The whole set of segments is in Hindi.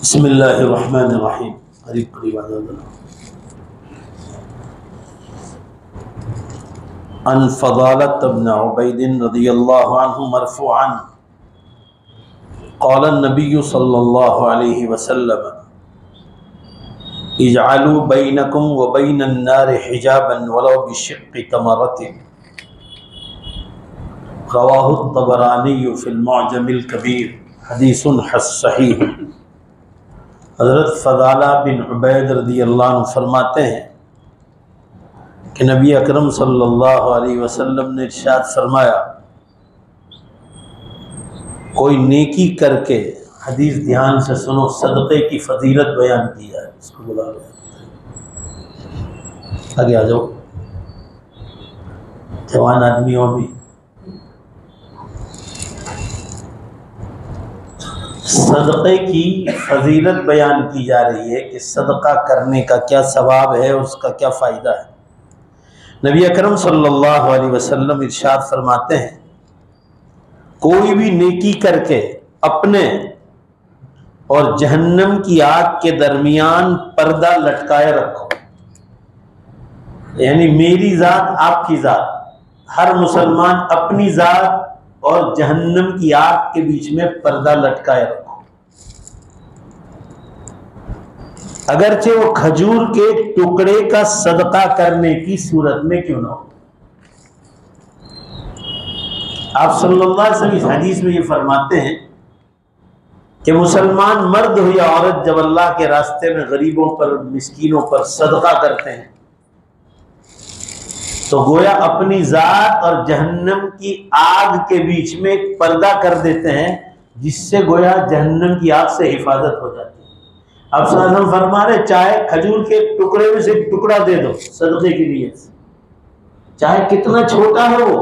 बिस्मिल्लाहिर्रहमानिर्रहीम। करीब करीब अन फ़दालत इब्न उबैद रज़ियल्लाहु अन्हु मरफ़ूअन क़ाल नबी सल्लल्लाहु अलैहि वसल्लम इजअलू बैनकुम व बैनन नार हिजाबन वलौ बिशिक़्क़ि तमरतिन। रवाहु तबरानी फ़िल मुअजमिल कबीर। हदीसुन सहीह। हज़रत फ़दाला बिन उबैद रज़ियल्लाहु अन्हु फरमाते हैं कि नबी अकरम सल्लल्लाहु अलैहि वसल्लम ने इरशाद फरमाया, कोई नेकी करके, हदीस ध्यान से सुनो, सदक़े की फजीलत बयान की है। इसको बुला लो, आगे आ जाओ, जवान आदमी हो भी। सदक़े की फजीलत बयान की जा रही है कि सदका करने का क्या सवाब है, उसका क्या फ़ायदा है। नबी अकरम सल्लल्लाहु अलैहि वसल्लम इरशाद फरमाते हैं, कोई भी नेकी करके अपने और जहन्नम की आग के दरमियान पर्दा लटकाए रखो, यानी मेरी ज़ात आपकी ज़ात, हर मुसलमान अपनी ज़ात और जहन्नम की आग के बीच में पर्दा लटकाए रखो, अगरचे वो खजूर के टुकड़े का सदका करने की सूरत में क्यों ना हो। आप सल्लल्लाहु अलैहि वसल्लम इस हदीस में ये फरमाते हैं कि मुसलमान मर्द हो या औरत जब अल्लाह के रास्ते में गरीबों पर, मिस्कीनों पर सदका करते हैं तो गोया अपनी जात और जहन्नम की आग के बीच में एक पर्दा कर देते हैं, जिससे गोया जहन्नम की आग से हिफाजत हो जाती है। अब सल्लल्लाहु फरमा रहे, चाहे खजूर के टुकड़े में से टुकड़ा दे दो सदक़े की नीयत से, चाहे कितना छोटा हो वो,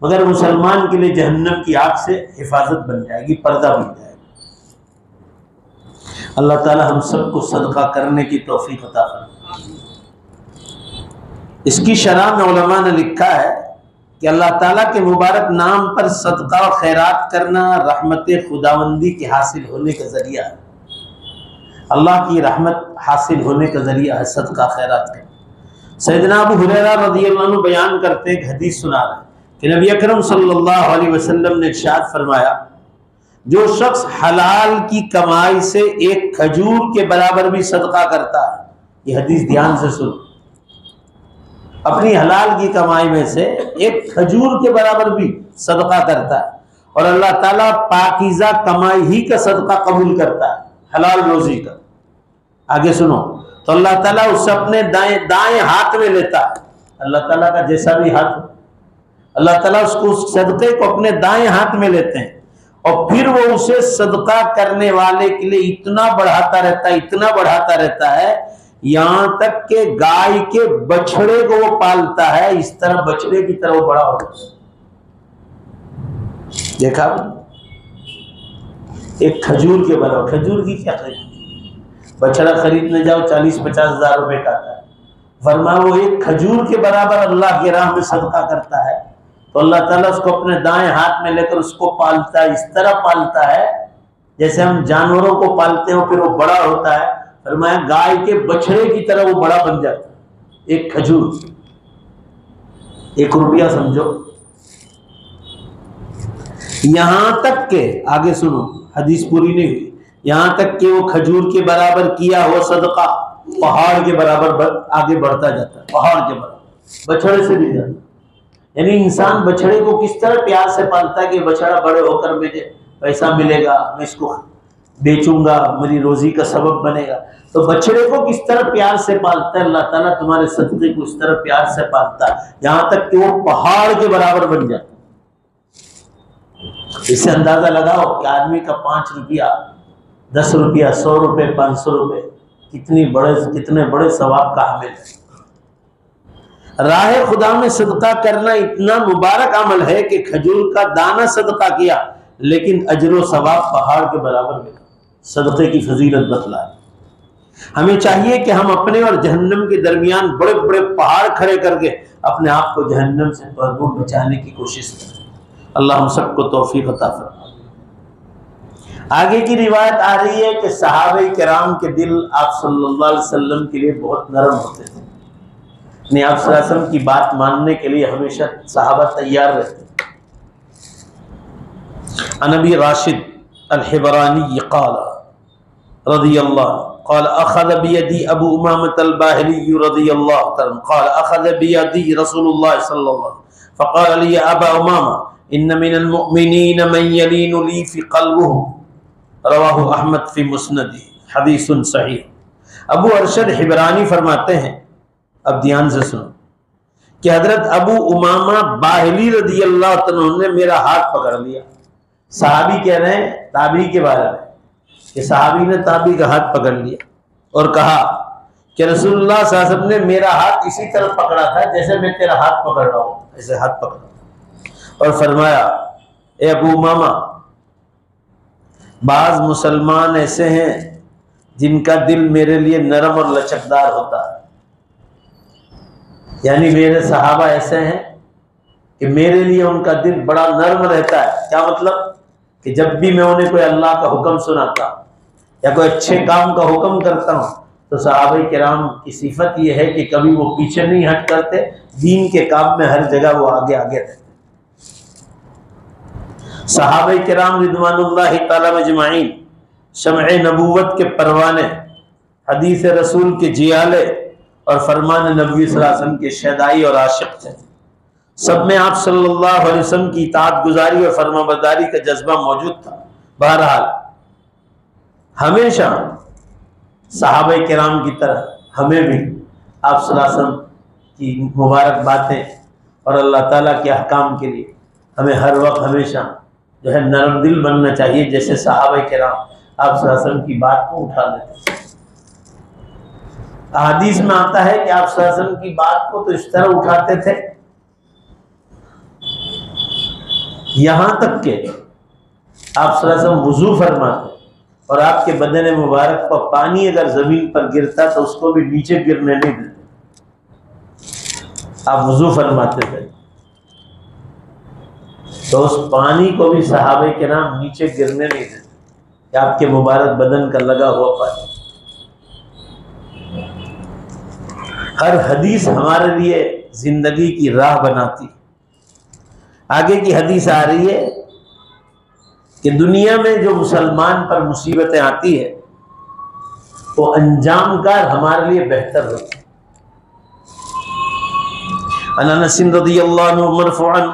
मगर मुसलमान के लिए जहन्नम की आग से हिफाजत बन जाएगी, पर्दा बन जाएगा। अल्लाह ताला हम सबको सदका करने की तौफीक अता फरमाए। इसकी शरह में उलमा ने लिखा है कि अल्लाह ताला के मुबारक नाम पर सदका और खैरात करना रहमत खुदावंदी के हासिल होने का जरिया है। अल्लाह की रहमत हासिल होने का जरिया है सदका खैरात करना। सैयदना अबू हुरैरा रज़ियल्लाहु अन्हु बयान करते हैं, हदीस सुना रहे हैं कि नबी अकरम सल्लल्लाहु अलैहि वसल्लम ने इरशाद फरमाया, जो शख्स हलाल की कमाई से एक खजूर के बराबर भी सदका करता है, ये हदीस ध्यान से सुनो, अपनी हलाल की कमाई में से एक खजूर के बराबर भी सदका करता है और अल्लाह ताला पाकीज़ा कमाई ही का सदका कबूल करता है, हलाल रोजी का। आगे सुनो, तो अल्लाह ताला उससे अपने दाएं हाथ में लेता है, अल्लाह ताला का जैसा भी हाथ, अल्लाह ताला उसको उस सदके को अपने दाएं हाथ में लेते हैं और फिर वो उसे सदका करने वाले के लिए इतना बढ़ाता रहता है, इतना बढ़ाता रहता है, यहां तक के गाय के बछड़े को वो पालता है, इस तरह बछड़े की तरह वो बड़ा होता है। देखा एक खजूर के बराबर, खजूर की क्या खरीद, बछड़ा खरीदने जाओ 40-50 हज़ार रुपए का आता है, फरमाया वो एक खजूर के बराबर अल्लाह की राह में सदका करता है तो अल्लाह ताला उसको अपने दाएं हाथ में लेकर उसको पालता है, इस तरह पालता है जैसे हम जानवरों को पालते हो, फिर वो बड़ा होता है। फरमाया गाय के बछड़े की तरह वो बड़ा बन जाता है। एक खजूर 1 रुपया समझो। यहां तक के, आगे सुनो, हदीस पूरी नहीं हुई, यहां तक कि वो खजूर के बराबर किया हुआ सदका पहाड़ के बराबर आगे बढ़ता जाता है, पहाड़ के बराबर, बछड़े से भी ज्यादा। यानी इंसान बछड़े को किस तरह प्यार से पालता है कि बछड़ा बड़े होकर मुझे पैसा मिलेगा, मैं इसको बेचूंगा, मेरी रोजी का सबब बनेगा, तो बछड़े को किस तरह प्यार से पालता है अल्लाह ताला, तुम्हारे सदके को इस तरह प्यार से पालता है, यहां तक कि वो पहाड़ के बराबर बन जाता है। इससे अंदाजा लगाओ कि आदमी का 5 रुपया, 10 रुपया, 100 रुपये, 500 रुपये कितने बड़े सवाब का हामिल है। राह खुदा में सदका करना इतना मुबारक अमल है कि खजूर का दाना सदका किया लेकिन अजर सवाब पहाड़ के बराबर मिला। सदक़े की फजीलत बतलाए। हमें चाहिए कि हम अपने और जहन्नम के दरमियान बड़े बड़े पहाड़ खड़े करके अपने आप को जहन्नम से भरपूर बचाने की कोशिश करें। अल्लाह हम सबको तौफीक अता फरमाए। आगे की रिवायत आ रही है कि सहाबे किराम के दिल आप सल्लल्लाहु अलैहि वसल्लम के लिए बहुत नरम होते थे, यानी आप सल्लल्लाहु अलैहि वसल्लम की बात मानने के लिए हमेशा सहाबा तैयार रहते। अनबी राशिद अल-हिबरानी क़ाल रज़ियल्लाहु क़ाल अख़ज़ बियदी अबू उमामत अल-बाहिली रज़ियल्लाहु तआला क़ाल अख़ज़ बियदी रसूलुल्लाह सल्लल्लाहु फ़क़ाल लि या अबा उमामा इन्न मिनल मुअमिनीन मन यलीनु ली फ़ी क़ल्बिही रवाहु अहमद फ़ी मुस्नदी हदीसुन सहीह। अबू अरशद हिबरानी फरमाते हैं, अब ध्यान से सुनो, कि हजरत अबू उमामा बाहिली रज़ियल्लाहु तआला ने मेरा हाथ पकड़ लिया। सहाबी कह रहे हैं ताबी के बारे में कि सहाबी ने ताबी का हाथ पकड़ लिया और कहा कि रसूलुल्लाह सल्लल्लाहु अलैहि वसल्लम ने मेरा हाथ इसी तरह पकड़ा था जैसे मैं तेरा हाथ पकड़ रहा हूँ, ऐसे हाथ पकड़ा और फरमाया, ए अबू उमामा, बाज मुसलमान ऐसे हैं जिनका दिल मेरे लिए नरम और लचकदार होता है, यानी मेरे सहाबा ऐसे हैं कि मेरे लिए उनका दिल बड़ा नरम रहता है। क्या मतलब कि जब भी मैं उन्हें कोई अल्लाह का हुक्म सुनाता या कोई अच्छे काम का हुक्म करता हूँ तो सहाबा किराम की सिफत यह है कि कभी वो पीछे नहीं हट करते, दीन के काम में हर जगह वो आगे आगे रहते। सहाबा किराम रिदवानुल्लाहि तआला मजमाइन शमअ नबूवत के परवाने, हदीस रसूल के जियाले और फरमान नबी सल्लल्लाहु अलैहि वसल्लम के शहदाई और आशिक थे। सब में आप सल्लल्लाहु अलैहि वसल्लम की इताअत गुजारी और फरमाबरदारी का जज्बा मौजूद था। बहरहाल हमेशा सहाबा किराम की तरह हमें भी आप सल्लल्लाहु अलैहि वसल्लम की मुबारक बातें और अल्लाह ताला के अहकाम के लिए हमें हर वक्त हमेशा जो है नरम दिल बनना चाहिए, जैसे सहाबा किराम आप सल्लल्लाहु अलैहि वसल्लम की बात को उठा लेते। हदीस में आता है कि आप सल्लल्लाहु अलैहि वसल्लम की बात को तो इस तरह उठाते थे यहां तक के आप सल्लल्लाहु अलैहि वसल्लम वुजू फरमाते और आपके बदन मुबारक पर पानी अगर जमीन पर गिरता तो उसको भी नीचे गिरने नहीं देते, आप वुजू फरमाते थे तो उस पानी को भी सहाबे के नाम नीचे गिरने नहीं देते कि आपके मुबारक बदन का लगा हुआ पानी। हर हदीस हमारे लिए जिंदगी की राह बनाती। आगे की हदीस आ रही है कि दुनिया में जो मुसलमान पर मुसीबतें आती है वो अंजाम कार हमारे लिए बेहतर होती है। अनस रज़ियल्लाहु अन्हु मरफ़ूअन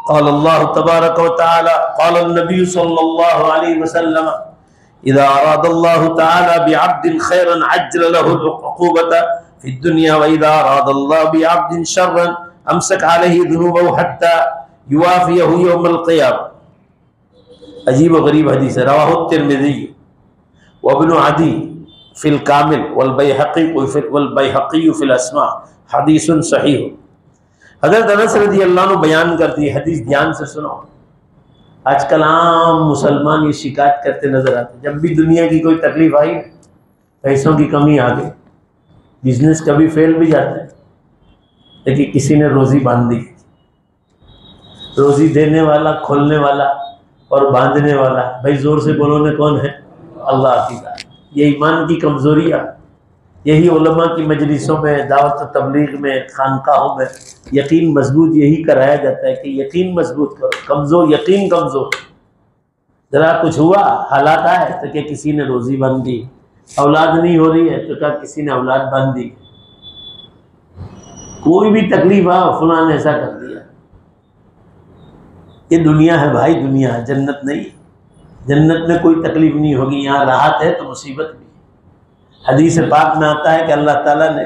क़ाल अल्लाहु तबारक व तआला क़ाल अन्नबी सल्लल्लाहु अलैहि वसल्लम इज़ा अरादल्लाहु तआला बिअब्दिन खैरन अज्जल लहु अल-उक़ूबता फ़ी दुनिया व इज़ा अरादल्लाहु बिअब्दिन शर्रन अमसक अलैहि ज़ुनूबहु हत्ता युवाफ़ियहु यौमल क़ियामह। अजीब व गरीब हदीस है। रवाहु तिर्मिज़ी व इब्न अदी फ़िल कामिल वल बैहक़ी फ़िल अस्मा हदीसुन सहीह। हज़रत अनस रज़ियल्लाहु अन्हु बयान करती है, हदीस ध्यान से सुनो। आजकल आम मुसलमान ये शिकायत करते नजर आते, जब भी दुनिया की कोई तकलीफ आई, पैसों की कमी आ गई, बिजनेस कभी फेल भी जाता है, लेकिन किसी ने रोजी बांध दी। रोजी देने वाला, खोलने वाला और बांधने वाला, भाई जोर से बोलो ने कौन है? अल्लाह की बात। ये ईमान की कमजोरियाँ, यही उलमा की मजलिसों में, दावत तबलीग में, खानकाहों में यकीन मजबूत यही कराया जाता है कि यकीन मजबूत करो। कमज़ोर यकीन कमज़ोर, ज़रा कुछ हुआ, हालात आए तो क्या किसी ने रोज़ी बांध दी, औलाद नहीं हो रही है तो क्या किसी ने औलाद बांध दी, कोई भी तकलीफ आ फलां ऐसा कर दिया। ये दुनिया है भाई, दुनिया है, जन्नत नहीं। जन्नत में कोई तकलीफ नहीं होगी, यहाँ राहत है तो मुसीबत भी। हदीस पाक में आता है कि अल्लाह ताला ने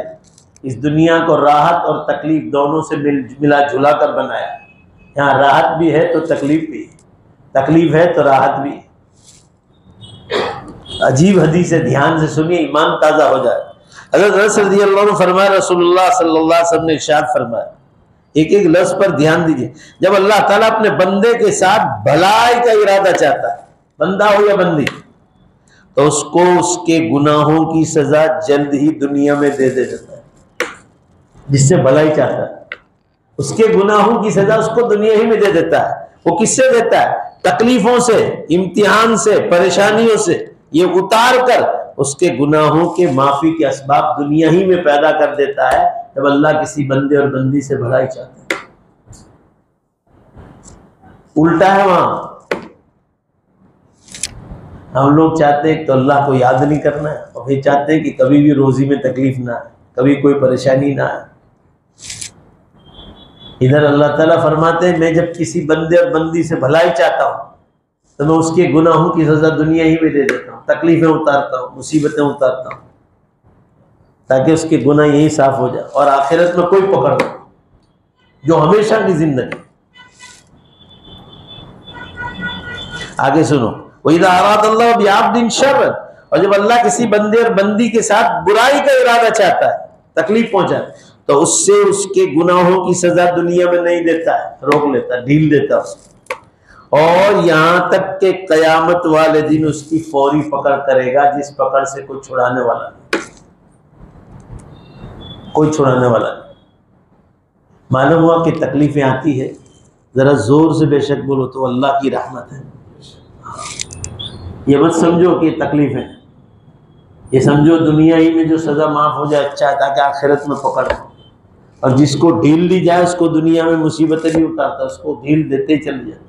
इस दुनिया को राहत और तकलीफ दोनों से मिला जुला कर बनाया। यहाँ राहत भी है तो तकलीफ भी, तकलीफ है तो राहत भी। अजीब हदीस है, ध्यान से सुनिए, ईमान ताज़ा हो जाए। हज़रत अनस रज़ियल्लाहु अन्हु फरमाया, रसूलुल्लाह सल्लल्लाहु अलैहि वसल्लम ने इरशाद फरमाया, एक एक लफ्ज़ पर ध्यान दीजिए। जब अल्लाह ताला अपने बंदे के साथ भलाई का इरादा चाहता है, बंदा हो या बंदी, तो उसको उसके गुनाहों की सजा जल्द ही दुनिया में दे देता है। जिससे भलाई चाहता है उसके गुनाहों की सजा उसको दुनिया ही में दे देता है। वो किससे देता है? तकलीफों से, इम्तिहान से, परेशानियों से ये उतार कर उसके गुनाहों के माफी के असबाब दुनिया ही में पैदा कर देता है जब अल्लाह किसी बंदे और बंदी से भलाई चाहता है। उल्टा है वहां, हम लोग चाहते हैं तो अल्लाह को याद नहीं करना है और फिर चाहते हैं कि कभी भी रोजी में तकलीफ ना आए, कभी कोई परेशानी ना आए। इधर अल्लाह ताला फरमाते हैं मैं जब किसी बंदे और बंदी से भलाई चाहता हूँ तो मैं उसके गुनाहों की सजा दुनिया ही में दे देता हूँ, तकलीफें उतारता हूँ, मुसीबतें उतारता हूँ ताकि उसके गुनाह यही साफ हो जाए और आखिरत में कोई पकड़ नहीं, जो हमेशा की जिंदगी। आगे सुनो, वइज़ा अराद अल्लाह बिअब्दिन शर्रन, और जब अल्लाह किसी बंदे और बंदी के साथ बुराई का इरादा चाहता है, तकलीफ पहुंचाए, तो उससे उसके गुनाहों की सजा दुनिया में नहीं देता है, रोक लेता, ढील देता उसको, और यहां तक के कयामत वाले दिन उसकी फौरी पकड़ करेगा जिस पकड़ से कोई छुड़ाने वाला नहीं, कोई छुड़ाने वाला नहीं। मालूम हुआ कि तकलीफें आती है, जरा जोर से बेशक बोलो तो अल्लाह की रहमत है। ये मत समझो कि तकलीफ है, ये समझो दुनिया ही में जो सजा माफ हो जाए अच्छा है ताकि आखिरत में पकड़ हो। और जिसको ढील दी जाए उसको दुनिया में मुसीबतें नहीं उतारता, उसको ढील देते चले जाए।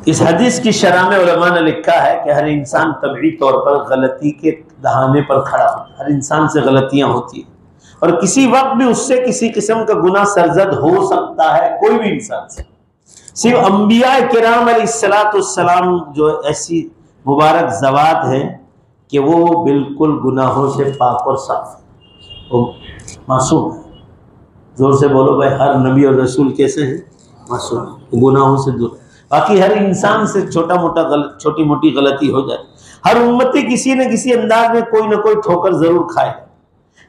इस हदीस की शरह में उलमा ने लिखा है कि हर इंसान तबई तौर पर गलती के दहाने पर खड़ा होता है, हर इंसान से गलतियां होती हैं और किसी वक्त भी उससे किसी किस्म का गुनाह सरजद हो सकता है, कोई भी इंसान से। सिर्फ अंबिया किराम अलैहिस्सलाम जो ऐसी मुबारक ज़वात हैं कि वो बिल्कुल गुनाहों से पाक और साफ, वो मासूम है। जोर से बोलो भाई, हर नबी और रसूल कैसे हैं? मासूम, गुनाहों से दूर। बाकी हर इंसान से छोटी मोटी गलती हो जाए, हर उम्मती किसी न किसी अंदाज में कोई ना कोई ठोकर जरूर खाए,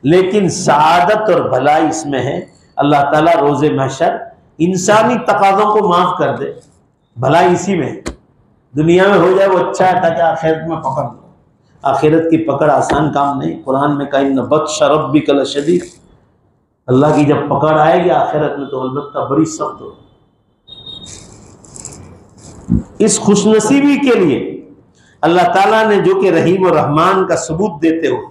लेकिन सादत और भलाई इसमें है अल्लाह ताला रोज़े महशर इंसानी तकाज़ों को माफ कर दे, भलाई इसी में है। दुनिया में हो जाए वो अच्छा है ताकि आखिरत में पकड़ लो। आखिरत की पकड़ आसान काम नहीं। कुरान में कहीं न बत्श रब्बिक लशदीद, अल्लाह की जब पकड़ आएगी आखिरत में तो अलबत्ता बड़ी सख्त हो। इस खुशनसीबी के लिए अल्लाह ताला ने जो कि रहीम और रहमान का सबूत देते हुए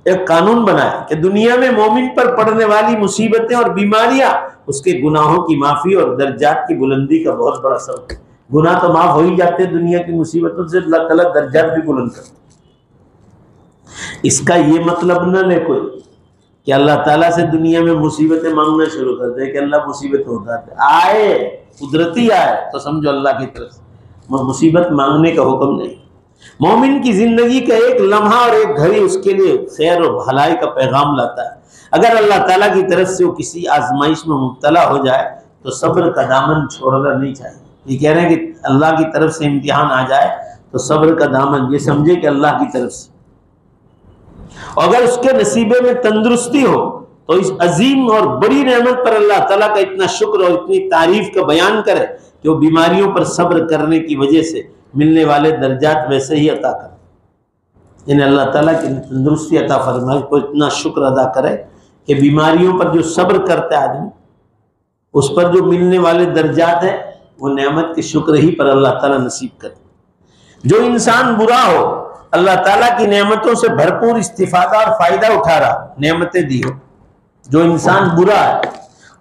एक कानून बनाया कि दुनिया में मोमिन पर पड़ने वाली मुसीबतें और बीमारियां उसके गुनाहों की माफी और दर्जात की बुलंदी का बहुत बड़ा सबब है। गुनाह तो माफ हो ही जाते, दुनिया की मुसीबतों से अल्लाह ताला दर्जात भी बुलंद करते। इसका ये मतलब न ले कोई कि अल्लाह ताला से दुनिया में मुसीबतें मांगना शुरू कर दे कि अल्लाह मुसीबत होता है, आए कुदरती आए तो समझो अल्लाह की तरफ से, मुसीबत मांगने का हुक्म नहीं। मोमिन की जिंदगी का एक लम्हा और एक घड़ी उसके लिए खैर और भलाई का पैगाम लाता है। अगर अल्लाह ताला की तरफ से वो किसी आजमाइश में मुब्तला हो जाए तो सब्र का दामन छोड़ना नहीं चाहिए। ये कह रहे हैं कि अल्लाह की तरफ से इम्तिहान आ जाए तो सब्र का दामन, ये समझे कि अल्लाह की तरफ से। अगर उसके नसीबे में तंदुरुस्ती हो तो इस अजीम और बड़ी नेमत पर अल्लाह ताला का इतना शुक्र और इतनी तारीफ का बयान करे कि वो बीमारियों पर सब्र करने की वजह से मिलने वाले दर्जात वैसे ही अता करे। इन अल्लाह ताला की तंदुरुस्ती अता फरमाए को इतना शुक्र अदा करे कि बीमारियों पर जो सब्र करता है आदमी, उस पर जो मिलने वाले दर्जात है वो नेमत के शुक्र ही पर अल्लाह ताला नसीब करे। जो इंसान बुरा हो, अल्लाह ताला की नेमतों से भरपूर इस्तिफादा और फायदा उठा रहा, नेमतें दी हो, जो इंसान बुरा है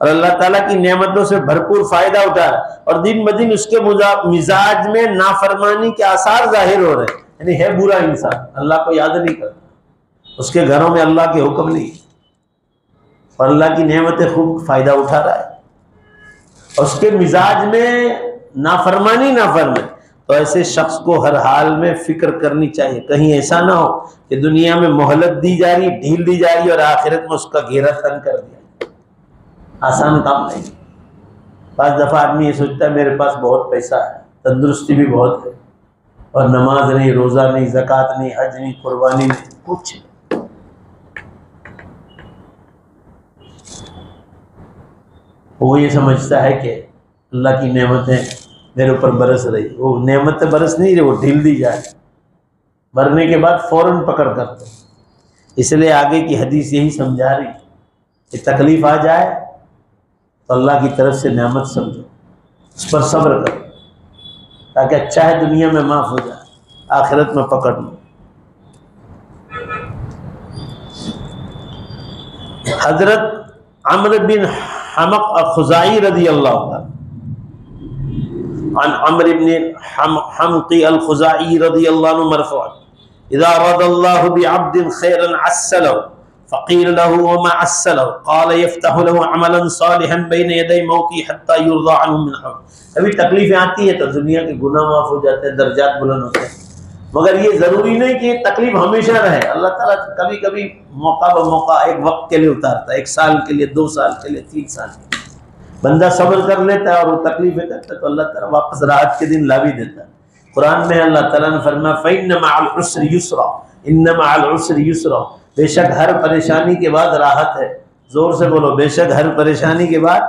और अल्लाह ताला की नेमतों से भरपूर फायदा उठा रहा है और दिन ब दिन उसके मिजाज में नाफरमानी के आसार जाहिर हो रहे हैं, यानी है बुरा इंसान, अल्लाह को याद नहीं करता, उसके घरों में अल्लाह के हुक्म नहीं और अल्लाह की नेमतें खूब फायदा उठा रहा है और उसके मिजाज में नाफरमानी, तो ऐसे शख्स को हर हाल में फिक्र करनी चाहिए कहीं ऐसा ना हो कि दुनिया में मोहलत दी जा रही, ढील दी जा रही और आखिरत में उसका घेरा तंग कर दिया। आसान काम नहीं। पांच दफा आदमी ये सोचता है मेरे पास बहुत पैसा है, तंदुरुस्ती भी बहुत है और नमाज नहीं, रोजा नहीं, ज़कात नहीं, हज नहीं, कुर्बानी नहीं, कुछ नहीं। वो ये समझता है कि अल्लाह की नेमतें मेरे ऊपर बरस रही, वो नेमतें बरस नहीं रही, वो ढील दी जाए, मरने के बाद फौरन पकड़ करते। इसलिए आगे की हदीस यही समझा रही कि तकलीफ आ जाए तो अल्लाह की तरफ से नेमत समझो, उस पर सब्र करो, ताकि अच्छा है दुनिया में माफ़ हो जाए, आखिरत में पकड़ लो। हजरत अम्र बिन हमक अल-खुज़ाई रज़ी अल्लाह तआला अन अम्र बिन हमकी अल-खुज़ाई रज़ी अल्लाहु अन्हु मरफ़ूअन इज़ा अरादल्लाहु बिअब्दिन खैरन अस्सलहु फ़क़ील लहु व मा अस्सलहु क़ाल यफ़्तहु लहु अमलन सालिहन बैन यदै मौती हत्ता युरज़ा अन्हु मिन हव। कभी तकलीफें आती है तो दुनिया के गुनाह माफ़ हो जाते हैं, दर्जात बुलंद होते हैं, मगर ये ज़रूरी नहीं कि तकलीफ हमेशा रहे। अल्लाह ताला कभी कभी मौका ब मौका एक वक्त के लिए उतारता है, 1 साल के लिए, 2 साल के लिए, 3 साल के लिए। बंदा सब्र कर लेता है और वो तकलीफें करता है तो अल्लाह ताला वापस राहत के दिन ला भी देता है। कुरान में अल्लाह ताला ने फरमाया फ़इन्न मअल उस्रि युस्रा, इन्न मअल उस्रि युस्रा, बेशक हर परेशानी के बाद राहत है। जोर से बोलो, बेशक हर परेशानी के बाद।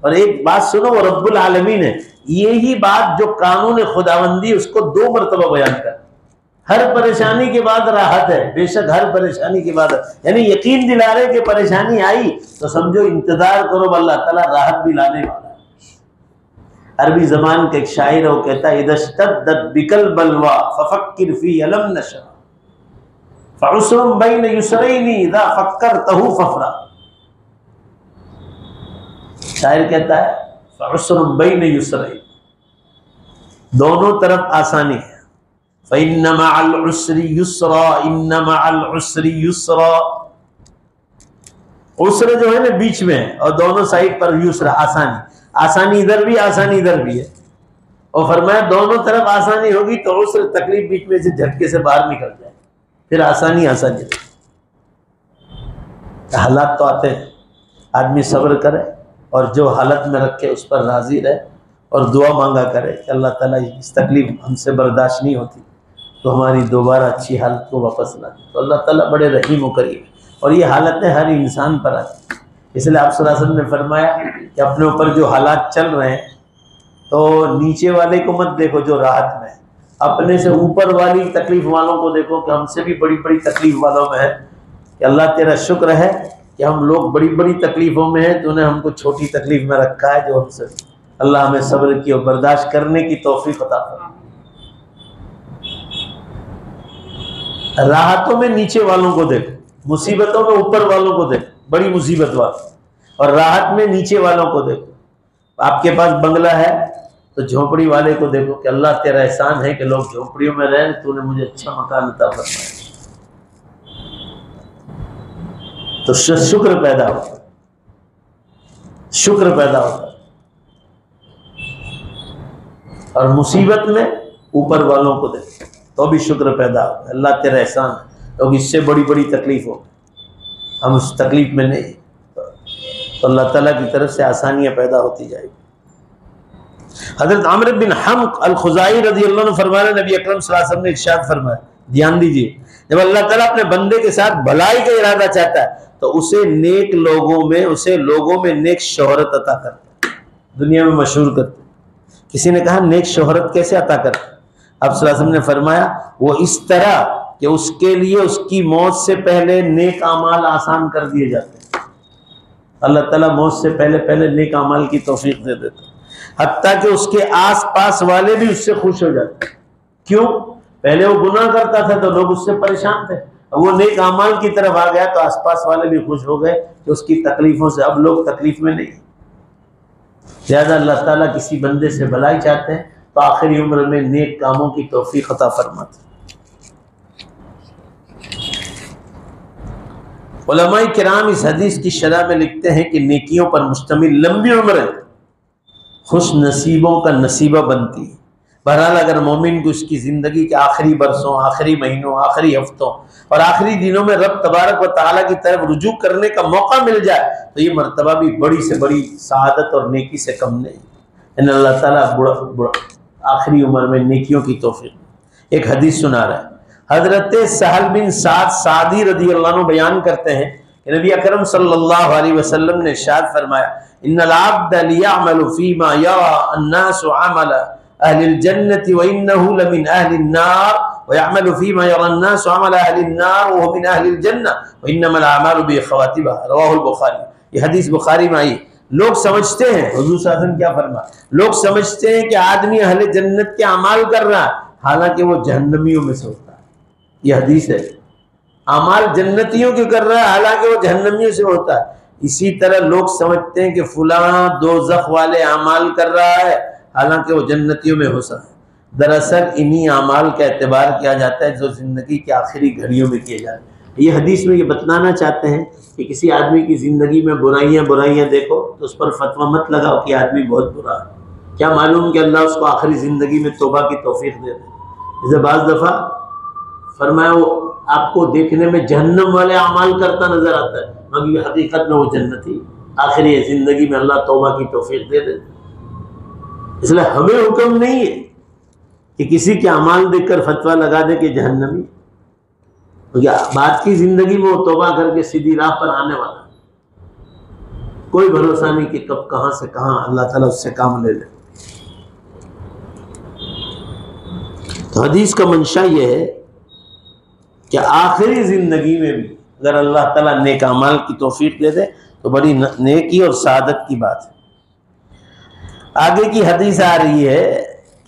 और एक बात सुनो, वो रब्बुल आलमीन है, यही बात जो कानून खुदावंदी उसको 2 मरतबा बयान कर, हर परेशानी के बाद राहत है, बेशक हर परेशानी के बाद, यानी यकीन दिला रहे कि परेशानी आई तो समझो इंतजार करो, अल्लाह ताला राहत भी लाने वाला है। अरबी जबान के एक शायर वो कहता है इदश्तद्दत बिकल बलवा फफक्किर फी अलम नशा फउस्रुम बैन युसरैनी इदा फक्करतहु फफरा। शायर कहता है फउस्रुम बैन युसरैन, दोनों तरफ आसानी है। फ़इन्न मअल उस्रि युस्रा, इन्न मअल उस्रि युस्रा, उसर जो है ना बीच में और दोनों साइड पर युस्रा, आसानी, आसानी इधर भी आसानी इधर भी है। और फरमाया दोनों तरफ आसानी होगी तो उसर तकलीफ बीच में से झटके से बाहर निकल जाए, फिर आसानी आसानी। हालात तो आते हैं, आदमी सब्र करे और जो हालत में रखे उस पर राजी रहे और दुआ मांगा करे कि अल्लाह ताला इस तकलीफ हमसे बर्दाश्त नहीं होती तो हमारी दोबारा अच्छी हालत को वापस ला दे। तो अल्लाह ताला बड़े रहीम व करीम, और ये हालतें हर इंसान पर आती। इसलिए आप सल्लल्लाहु अलैहि वसल्लम ने फरमाया कि अपने ऊपर जो हालात चल रहे हैं तो नीचे वाले को मत देखो जो राहत में है, अपने से ऊपर वाली तकलीफ वालों को देखो कि हमसे भी बड़ी बड़ी तकलीफ वालों में है, कि अल्लाह तेरा शुक्र है कि हम लोग बड़ी बड़ी तकलीफ़ों में हैं, तूने हमको छोटी तकलीफ में रखा है जो हमसे। अल्लाह हमें सब्र की और बर्दाश्त करने की तौफीक अता फरमाए। राहतों में नीचे वालों को देखो, मुसीबतों में ऊपर वालों को देखो, बड़ी मुसीबत वालों, और राहत में नीचे वालों को देखो। आपके पास बंगला है तो झोपड़ी वाले को देखो कि अल्लाह तेरा एहसान है कि लोग झोपड़ियों में रहे, तूने मुझे अच्छा मकान अता फरमाया। तो शुक्र पैदा होता, शुक्र पैदा होता। और मुसीबत में ऊपर वालों को देखो तो भी शुक्र पैदा होता है, अल्लाह तेरा एहसान है। तो इससे बड़ी बड़ी तकलीफ हो, हम उस तकलीफ में नहीं, तो अल्लाह ताला की तरफ से आसानियां पैदा होती जाएगी। हजरत आमिर बिन हमक अल-खुज़ाई रज़ी अल्लाह अन्हु फरमाया, नबी अकरम सल्लल्लाहु अलैहि वसल्लम ने इरशाद फरमाया, ध्यान दीजिए, जब अल्लाह ताला अपने बंदे के साथ भलाई का इरादा चाहता है तो उसे नेक लोगों में नेक शोहरत अता करता है, दुनिया में मशहूर करते। किसी ने कहा नेक शोहरत कैसे अता करता? अब सल्लल्लाहु अलैहि वसल्लम ने फरमाया वो इस तरह कि उसके लिए उसकी मौत से पहले नेक अमाल आसान कर दिए जाते हैं। अल्लाह ताला मौत से पहले पहले नेक अमाल की तौफीक दे देता है, हत्ता कि उसके आस पास वाले भी उससे खुश हो जाते। क्यों? पहले वो गुनाह करता था तो लोग उससे परेशान थे, वो नेक अमाल की तरफ आ गया तो आस पास वाले भी खुश हो गए कि उसकी तकलीफों से अब लोग तकलीफ में नहीं। लिहाजा अल्लाह ताला किसी बंदे से भलाई चाहते हैं तो आखिरी उम्र में नेक कामों की तौफीक अता फरमाते। उलमाए किराम इस हदीस की शरह में लिखते हैं कि नेकियों पर मुश्तमिल लंबी उम्र खुश नसीबों का नसीबा बनती है। बहरहाल अगर मोमिन को उसकी ज़िंदगी के आखिरी बरसों, आखिरी महीनों, आखिरी हफ्तों और आखिरी दिनों में रब तबारक व तआला की तरफ रुजू करने का मौका मिल जाए तो ये मर्तबा भी बड़ी से बड़ी सआदत और नेकी से कम नहीं। अल्लाह ताला आखिरी उम्र में नेकियों की तौफीक। एक हदीस सुना रहा है, हजरत सहल बिन साद सादी रज़ी अल्लाह अन्हु बयान करते हैं कि नबी अकरम सल्लल्लाहु अलैहि वसल्लम ने इरशाद फरमाया, इन्नल अब्द लियअमलु फीमा यरा अन्नासु अमला अहलिल जन्नति व इन्नहु लमिन अहलिन नार व यअमलु फीमा यरा अन्नासु अमला अहलिन नार व हुवा मिन अहलिल जन्नह व इन्नमल अअमालु बिखवातिबा। रवाहुल बुखारी। ये हदीस बुखारी में आई। लोग समझते हैं, हुजूर सल्लल्लाहु अलैहि वसल्लम क्या फरमा, लोग समझते हैं कि आदमी अहले जन्नत के अमाल कर रहा है, हालांकि वो जहन्नमियों में से होता है। ये हदीस है, अमाल जन्नतियों के कर रहा है, हालांकि वो जहन्नमियों से होता है। इसी तरह लोग समझते हैं कि फलां दोज़ख वाले अमाल कर रहा है, हालांकि वो जन्नतियों में हो सकता है। दरअसल इन्हीं अमाल का एतबार किया जाता है जो जिंदगी की आखिरी घड़ियों में किए जाते हैं। ये हदीस में ये बताना चाहते हैं कि किसी आदमी की जिंदगी में बुराइयां देखो तो उस पर फतवा मत लगाओ कि आदमी बहुत बुरा है, क्या मालूम कि अल्लाह उसको आखिरी जिंदगी में तौबा की तौफीक दे दे। जैसे बाज़ दफ़ा फरमाया वो आपको देखने में जहन्नम वाले अमाल करता नजर आता है, मगर हकीकत में वो जन्नती, आखिरी जिंदगी में अल्लाह तौबा की तौफीक दे दे। इसलिए हमें हुक्म नहीं है कि किसी के अमाल देखकर फतवा लगा दे कि जहन्नमी, क्योंकि बाद की जिंदगी में वो तौबा करके सीधी राह पर आने वाला, कोई भरोसा नहीं कि कब कहां से कहां अल्लाह ताला उससे काम ले ले। तो हदीस का मंशा ये है कि आखिरी जिंदगी में भी अगर अल्लाह ताला नेक अमाल की तौफीक दे दे तो बड़ी नेकी और सादत की बात है। आगे की हदीस आ रही है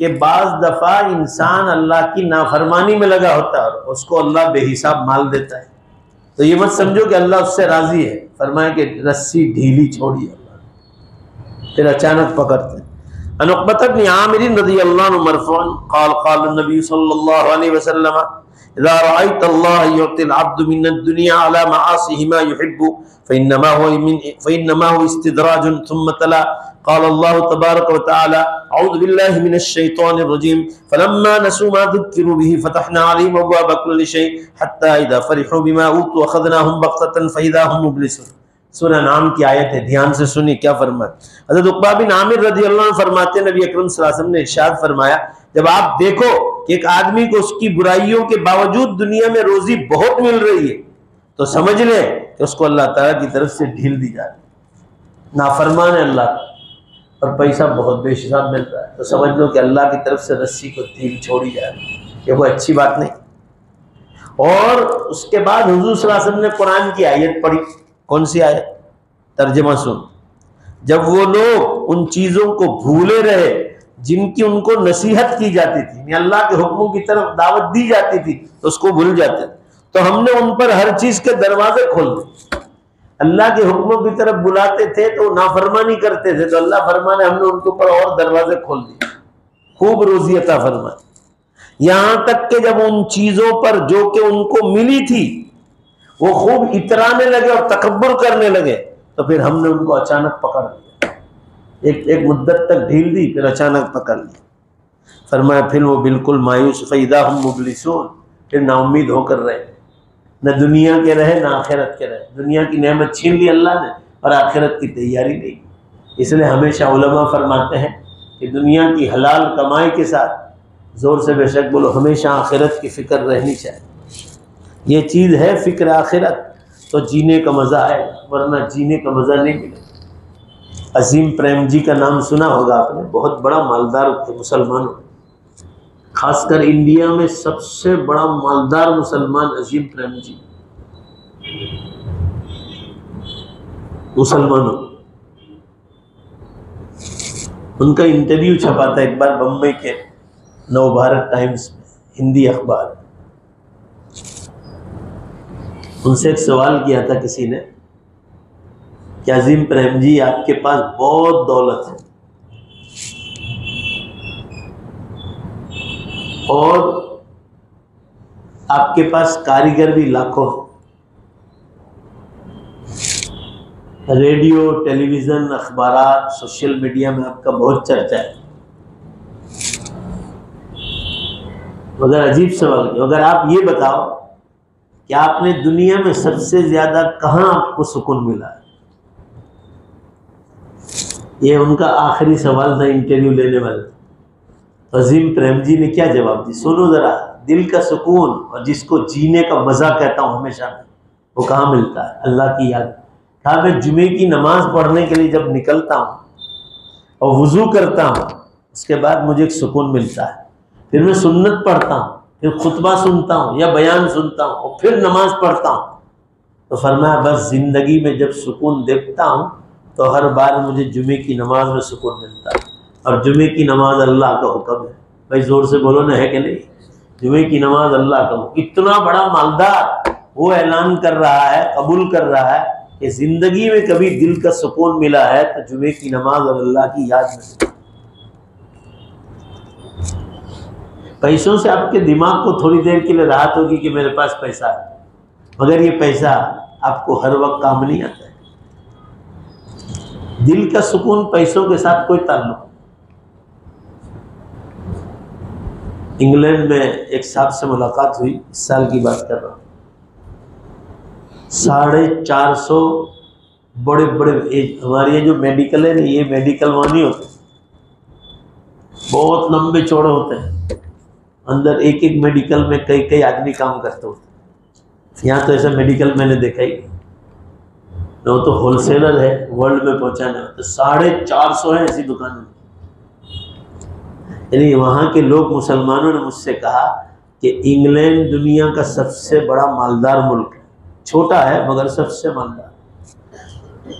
कि बाज़ दफ़ा इंसान अल्लाह की नाफरमानी में लगा होता है और उसको अल्लाह बेहिसाब माल देता है, तो ये मत समझो कि अल्लाह उससे राजी है। फरमाए कि रस्सी ढीली छोड़ी अल्लाह, फिर अचानक पकड़ते हैं। अन उक़बत बिन आमिर रज़ियल्लाहु अन्हु मरफ़ूअन क़ाल क़ाल नबी सल्लल्लाहु अलैहि वसल्लम इज़ा रअयत अल्लाह युअतिल अब्द मिन दुनिया अला मआसिहि मा युहिब्बु फ़इन्नमा हुवा इस्तिदराजुन थुम्मा तला क़ाल अल्लाहु तबारक व तआला अऊज़ु बिल्लाहि मिनश शैतानिर रजीम फ़लम्मा नसू मा ज़ुक्किरू बिही फ़तहना अलैहिम अब्वाब कुल्लि शै हत्ता इज़ा फ़रिहू बिमा ऊतू अख़ज़नाहुम बग़ततन फ़इज़ा हुम मुब्लिसून। सूरह नाम की आयत है, ध्यान से सुनिए क्या फरमाया। हज़रत उक़बा बिन आमिर रज़ियल्लाहु अन्हु फरमाते हैं, नबी अकरम सल्लल्लाहु अलैहि वसल्लम ने इरशाद फरमाया, जब आप देखो कि एक आदमी को उसकी बुराइयों के बावजूद दुनिया में रोजी बहुत मिल रही है, तो समझ ले कि उसको अल्लाह ताला की तरफ से ढील दी जा रही, नाफरमान है अल्लाह और पैसा बहुत बेहिसाब मिल रहा है, तो समझ लो कि अल्लाह की तरफ से रस्सी को ढील छोड़ी जा रही है। ये कोई अच्छी बात नहीं। और उसके बाद हुजूर सल्लल्लाहु अलैहि वसल्लम ने कुरान की आयत पढ़ी। कौन सी आयत? तर्जुमा सुन। जब वो लोग उन चीजों को भूले रहे जिनकी उनको नसीहत की जाती थी, अल्लाह के हुक्मों की तरफ दावत दी जाती थी, तो उसको भूल जाते, तो हमने उन पर हर चीज के दरवाजे खोल दिए। अल्लाह के हुक्मों की तरफ बुलाते थे तो नाफरमानी करते थे, तो अल्लाह फरमाने हमने उनके ऊपर और दरवाजे खोल दिए, खूब रोजी अता फरमाए। यहां तक कि जब उन चीजों पर जो कि उनको मिली थी वो खूब इतराने लगे और तकब्बुर करने लगे, तो फिर हमने उनको अचानक पकड़ लिया। एक मुद्दत तक ढील दी, फिर अचानक पकड़ लिया। फरमाया फिर वो बिल्कुल मायूस, फ़इज़ा हुम मुब्लिसून, फिर नाउम्मीद होकर रहे, न दुनिया के रहे न आखिरत के रहे। दुनिया की नेमत छीन ली अल्लाह ने और आखिरत की तैयारी नहीं। इसलिए हमेशा उलमा फरमाते हैं कि दुनिया की हलाल कमाई के साथ, जोर से बेशक बोलो, हमेशा आखिरत की फिक्र रहनी चाहिए। ये चीज़ है फिक्र आखिरत, तो जीने का मज़ा आएगा, वरना जीने का मज़ा नहीं मिलेगा। अजीम प्रेम जी का नाम सुना होगा आपने, बहुत बड़ा मालदार थे मुसलमानों, खासकर इंडिया में सबसे बड़ा मालदार मुसलमान अजीम प्रेम जी मुसलमानों। उनका इंटरव्यू छपा था एक बार बम्बई के नवभारत टाइम्स में, हिंदी अखबार। उनसे एक सवाल किया था किसी ने कि अजीम प्रेम जी आपके पास बहुत दौलत है और आपके पास कारीगर भी लाखों हैं, रेडियो, टेलीविजन, अखबारात, सोशल मीडिया में आपका बहुत चर्चा है। मगर अजीब सवाल किया, अगर आप ये बताओ कि आपने दुनिया में सबसे ज्यादा कहां आपको सुकून मिला है। ये उनका आखिरी सवाल था इंटरव्यू लेने वाले। तो अजीम प्रेम जी ने क्या जवाब दी, सुनो जरा। दिल का सुकून और जिसको जीने का मजा कहता हूं हमेशा, वो कहाँ मिलता है? अल्लाह की याद। कहा मैं जुमे की नमाज पढ़ने के लिए जब निकलता हूं और वुजू करता हूं, उसके बाद मुझे एक सुकून मिलता है। फिर मैं सुन्नत पढ़ता हूं, फिर खुतबा सुनता हूँ या बयान सुनता हूँ और फिर नमाज पढ़ता हूँ। तो फरमाया बस जिंदगी में जब सुकून देखता हूँ तो हर बार मुझे जुमे की नमाज में सुकून मिलता है। और जुमे की नमाज अल्लाह का हुक्म है। भाई जोर से बोलो ना, है कि नहीं? जुमे की नमाज अल्लाह का हुक्म। इतना बड़ा मालदार वो ऐलान कर रहा है, कबूल कर रहा है कि जिंदगी में कभी दिल का सुकून मिला है तो जुमे की नमाज और अल्लाह की याद में। पैसों से आपके दिमाग को थोड़ी देर के लिए राहत होगी कि मेरे पास पैसा है, मगर ये पैसा आपको हर वक्त काम नहीं आता है। दिल का सुकून पैसों के साथ कोई ताल्लुक। इंग्लैंड में एक साहब से मुलाकात हुई, इस साल की बात कर रहा हूँ। 450 बड़े बड़े हमारे ये जो मेडिकल है ना, ये मेडिकल वहाँ नहीं होते, बहुत लंबे चौड़े होते हैं। अंदर एक एक मेडिकल में कई कई आदमी काम करते होते। यहाँ तो ऐसा मेडिकल मैंने देखा ही, वो तो होलसेलर है, वर्ल्ड में पहुंचाने तो 450 है ऐसी दुकानें। यानी वहाँ के लोग, मुसलमानों ने मुझसे कहा कि इंग्लैंड दुनिया का सबसे बड़ा मालदार मुल्क है। छोटा है मगर सबसे मालदार।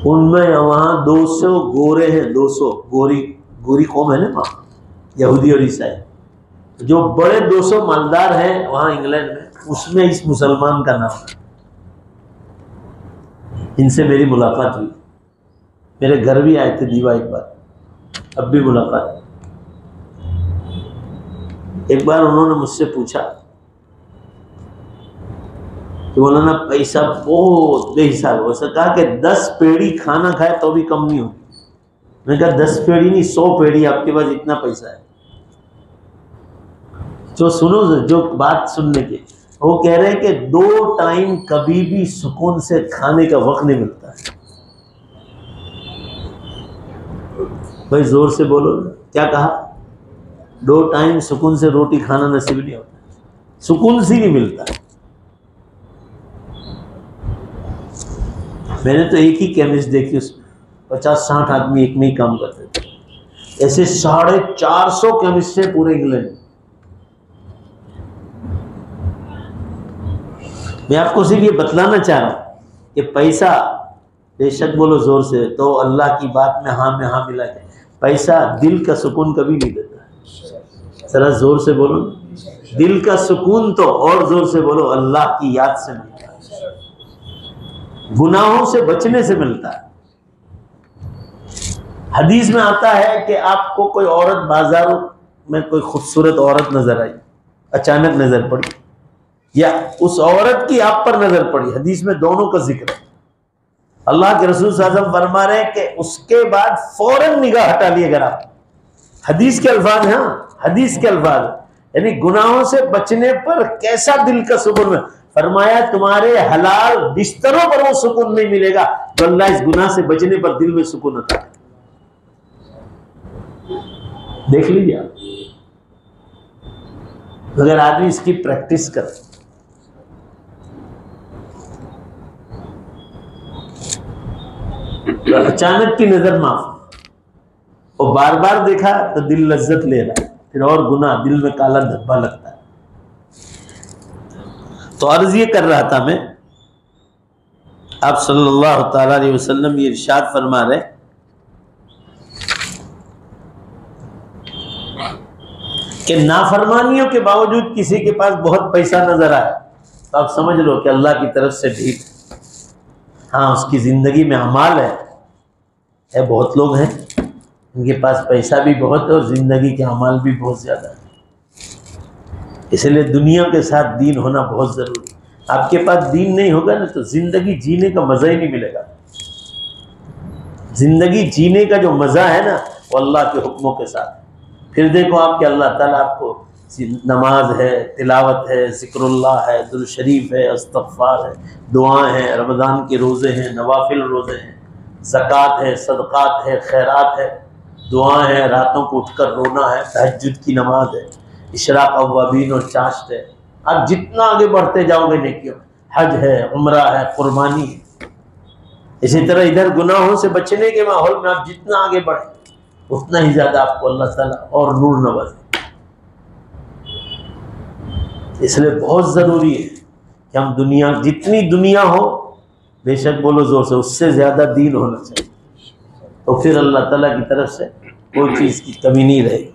उनमें वहाँ 200 गोरे हैं, 200 गोरी कौम है ना वहाँ, यहूदी और ईसाई। जो बड़े 200 मालदार हैं वहाँ इंग्लैंड में, उसमें इस मुसलमान का नाम है। इनसे मेरी मुलाकात हुई, मेरे घर भी आए थे दीवा एक बार, अब भी मुलाकात। एक बार उन्होंने मुझसे पूछा कि बोला ना पैसा बहुत बेहिसाब हो। ऐसा कहा कि 10 पेड़ी खाना खाए तो भी कम नहीं होगी। मैंने कहा 10 पेड़ी नहीं, 100 पेड़ी, आपके पास इतना पैसा है। जो सुनो, जो बात सुनने के, वो कह रहे हैं कि 2 टाइम कभी भी सुकून से खाने का वक्त नहीं मिलता है। भाई जोर से बोलो, क्या कहा? 2 टाइम सुकून से रोटी खाना नसीब नहीं होता, सुकून से नहीं मिलता। मैंने तो एक ही केमिस्ट देखी, उसमें 50-60 आदमी एक में ही काम करते थे। ऐसे 450 केमिस्ट है पूरे इंग्लैंड में। मैं आपको सिर्फ ये बतलाना चाह रहा हूँ कि पैसा, बेशक बोलो जोर से, तो अल्लाह की बात में हाँ मिला के पैसा दिल का सुकून कभी नहीं देता। जरा जोर से बोलो, दिल का सुकून तो और जोर से बोलो अल्लाह की याद से मिलता है, गुनाहों से बचने से मिलता है। हदीस में आता है कि आपको कोई औरत, बाजारों में कोई खूबसूरत औरत नजर आई, अचानक नजर पड़ी, या उस औरत की आप पर नजर पड़ी, हदीस में दोनों का जिक्र है। अल्लाह के रसूल सल्लल्लाहु अलैहि वसल्लम फरमा रहे हैं कि उसके बाद फौरन निगाह हटा लिए अगर आप। हदीस के अल्फाज हैं, हदीस के अल्फाज, यानी गुनाहों से बचने पर कैसा दिल का सुकून है। फरमाया तुम्हारे हलाल बिस्तरों पर वो सुकून नहीं मिलेगा तो अल्लाह इस गुनाह से बचने पर दिल में सुकून आता है। देख लीजिए आप, अगर आदमी इसकी प्रैक्टिस करे। तो अचानक की नजर माफ, और बार बार देखा तो दिल लज्जत ले रहा है, फिर और गुनाह, दिल में काला धब्बा लगता है। तो अर्ज ये कर रहा था मैं, आप सल्लल्लाहु ताला अलैहि वसल्लम ये इरशाद फरमा रहे कि नाफरमानियों के बावजूद किसी के पास बहुत पैसा नजर आए तो आप समझ लो कि अल्लाह की तरफ से ढील। हाँ, उसकी जिंदगी में अमाल है। बहुत लोग हैं उनके पास पैसा भी बहुत है और जिंदगी के अमाल भी बहुत ज्यादा है। इसलिए दुनिया के साथ दीन होना बहुत जरूरी है। आपके पास दीन नहीं होगा ना तो जिंदगी जीने का मजा ही नहीं मिलेगा। जिंदगी जीने का जो मजा है ना वो अल्लाह के हुक्मों के साथ। फिर देखो आप कि अल्लाह ताला आपको नमाज है, तिलावत है, जिक्रुल्लाह है, दुरूद शरीफ है, इस्तग़फ़ार है, दुआएं हैं, रमज़ान के रोज़े हैं, नवाफिल रोज़े हैं, ज़कात है, सदक़ात है, खैरात है, दुआएं हैं, रातों को उठकर रोना है, तहज्जुद की नमाज है, इशराक़ अव्वाबीन और चाश्त है। आप जितना आगे बढ़ते जाओगे नेकियों में, हज है, उम्रा है, कुर्बानी है। इसी तरह इधर गुनाहों से बचने के माहौल में आप जितना आगे बढ़े उतना ही ज़्यादा आपको अल्लाह ताला और नूर नवाज़े। इसलिए बहुत ज़रूरी है कि हम दुनिया, जितनी दुनिया हो बेशक बोलो ज़ोर से, उससे ज़्यादा दीन होना चाहिए। तो फिर अल्लाह ताला की तरफ से कोई चीज़ की कमी नहीं रहेगी।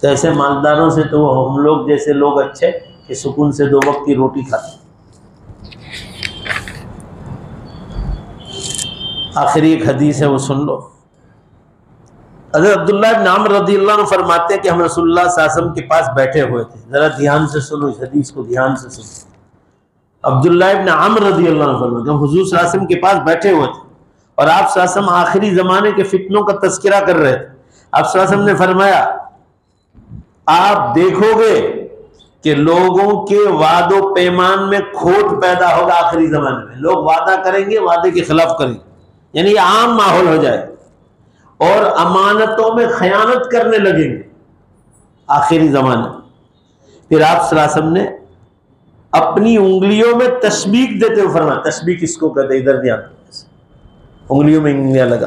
तो ऐसे मालदारों से तो हम लोग जैसे लोग अच्छे कि सुकून से 2 वक्त की रोटी खाते। आखिरी एक हदीस है वो सुन लो। हज़रत अब्दुल्लाह इब्न अम्र रज़ियल्लाहु अन्हु फरमाते हैं कि हम रसूलुल्लाह सल्लल्लाहु अलैहि वसल्लम के पास बैठे हुए थे। ज़रा ध्यान से सुनो, इस हदीस को ध्यान से सुनो। अब्दुल्लाह इब्न अम्र रज़ियल्लाहु अन्हु फरमाते हैं हम हुज़ूर सल्लल्लाहु अलैहि वसल्लम के पास बैठे हुए थे और आप सल्लल्लाहु अलैहि वसल्लम आखिरी ज़माने के फितनों का तज़किरा कर रहे थे। आप सल्लल्लाहु अलैहि वसल्लम ने फरमाया, आप देखोगे कि लोगों के वादो पैमान में खोट पैदा होगा। आखिरी ज़माने में लोग वादा करेंगे, वादे के खिलाफ करेंगे, यानी ये आम माहौल हो जाए और अमानतों में खयानत करने लगेंगे आखिरी ज़माने में। फिर आप सल्लल्लाहु अलैहि वसल्लम ने अपनी उंगलियों में तस्बीक देते हुए फरमाया, तस्बीक किसको कहते हैं, इधर ध्यान, उंगलियों में उंगलियां लगा,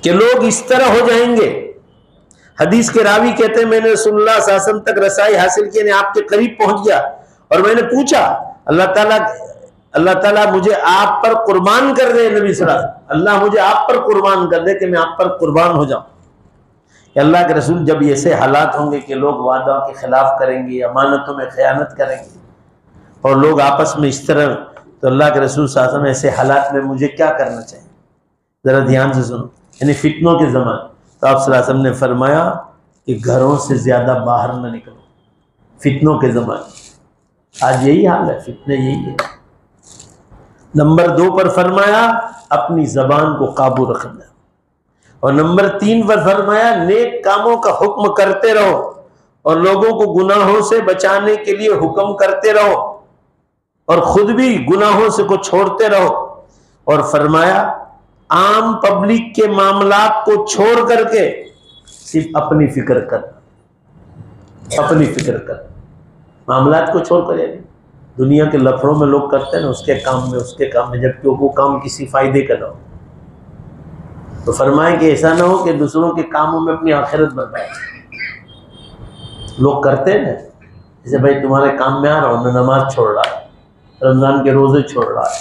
कि लोग इस तरह हो जाएंगे। हदीस के रावी कहते हैं मैंने रसूलुल्लाह सल्लल्लाहु अलैहि वसल्लम तक रसाई हासिल की, यानी आपके करीब पहुंच गया और मैंने पूछा अल्लाह ताला मुझे आप पर कुर्बान कर दे, नबी सल्लल्लाहु अलैहि वसल्लम, अल्लाह मुझे आप पर कुर्बान कर दे कि मैं आप पर कुर्बान हो जाऊं। अल्लाह के रसूल, जब ऐसे हालात होंगे कि लोग वादा के खिलाफ करेंगे, अमानतों में खयानत करेंगे और लोग आपस में इस तरह, तो अल्लाह के रसूल सल्लल्लाहु अलैहि वसल्लम ऐसे हालात में मुझे क्या करना चाहिए, जरा ध्यान से सुनो। यानी फितनों के ज़माने, तो आप सल्लल्लाहु अलैहि वसल्लम ने फरमाया कि घरों से ज़्यादा बाहर न निकलो फितनों के ज़माने। आज यही हाल है, फितने यही है। नंबर 2 पर फरमाया अपनी ज़बान को काबू रखना, और नंबर 3 पर फरमाया नेक कामों का हुक्म करते रहो और लोगों को गुनाहों से बचाने के लिए हुक्म करते रहो और खुद भी गुनाहों से को छोड़ते रहो। और फरमाया आम पब्लिक के मामलात को छोड़ करके सिर्फ अपनी फिक्र कर, अपनी फिक्र कर, मामलात को छोड़ कर, यानी दुनिया के लफड़ों में लोग करते हैं ना, उसके काम में जबकि वो काम किसी फायदे का ना हो। तो फरमाए कि ऐसा ना हो कि दूसरों के कामों में अपनी आखिरत बर्बाद। लोग करते हैं ना, जैसे भाई तुम्हारे काम में आ रहा हूँ, मैं नमाज छोड़ रहा है, रमजान के रोजे छोड़ रहा है,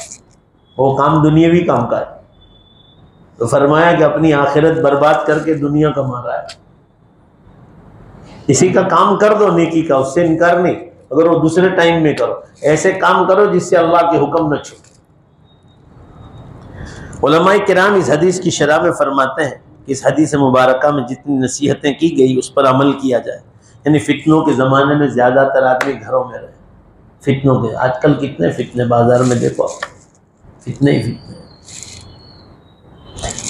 वो काम दुनियावी काम का है। तो फरमाया कि अपनी आखिरत बर्बाद करके दुनिया कमा रहा है। इसी का काम कर दो नेकी का, उससे इनकार नहीं, अगर वो दूसरे टाइम में करो, ऐसे काम करो जिससे अल्लाह के हुक्म न छूटे। उलमाए किराम इस हदीस की शरह में फरमाते हैं कि इस हदीस मुबारका में जितनी नसीहतें की गई उस पर अमल किया जाए। यानी फितनों के ज़माने में ज़्यादातर आदमी घरों में रहे। फितनों के आजकल कितने फितने बाजार में देखो, फितने ही फितने।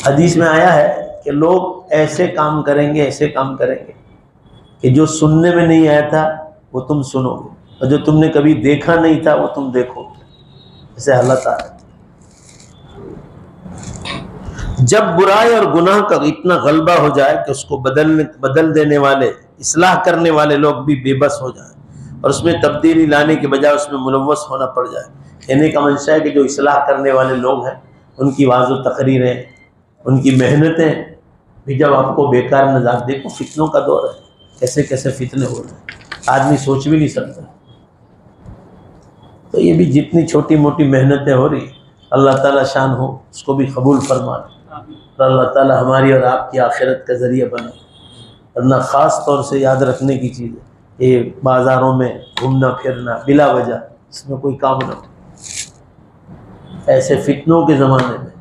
हदीस में आया है कि लोग ऐसे काम करेंगे, ऐसे काम करेंगे कि जो सुनने में नहीं आया था वो तुम सुनोगे, और जो तुमने कभी देखा नहीं था वो तुम देखोगे। ऐसे हालत आ रहा है। जब बुराई और गुनाह का इतना गलबा हो जाए कि उसको बदल देने वाले, इस्लाह करने वाले लोग भी बेबस हो जाए और उसमें तब्दीली लाने के बजाय उसमें मुलव्वस होना पड़ जाए। कहने का मंशा है कि जो इस्लाह करने वाले लोग हैं उनकी वाज़ो तकरीरें, उनकी मेहनतें भी जब आपको बेकार नज़र, देखो फितनों का दौर है, कैसे कैसे फितने हो रहे हैं, आदमी सोच भी नहीं सकता। तो ये भी जितनी छोटी मोटी मेहनतें हो रही, अल्लाह ताला शान हो उसको भी कबूल फरमा ले और अल्लाह ताला हमारी और आपकी आखिरत का ज़रिया बने। वरना ख़ास तौर से याद रखने की चीज़ है ये बाज़ारों में घूमना फिरना बिला वजह, इसमें कोई काम ना हो। ऐसे फितनों के ज़माने में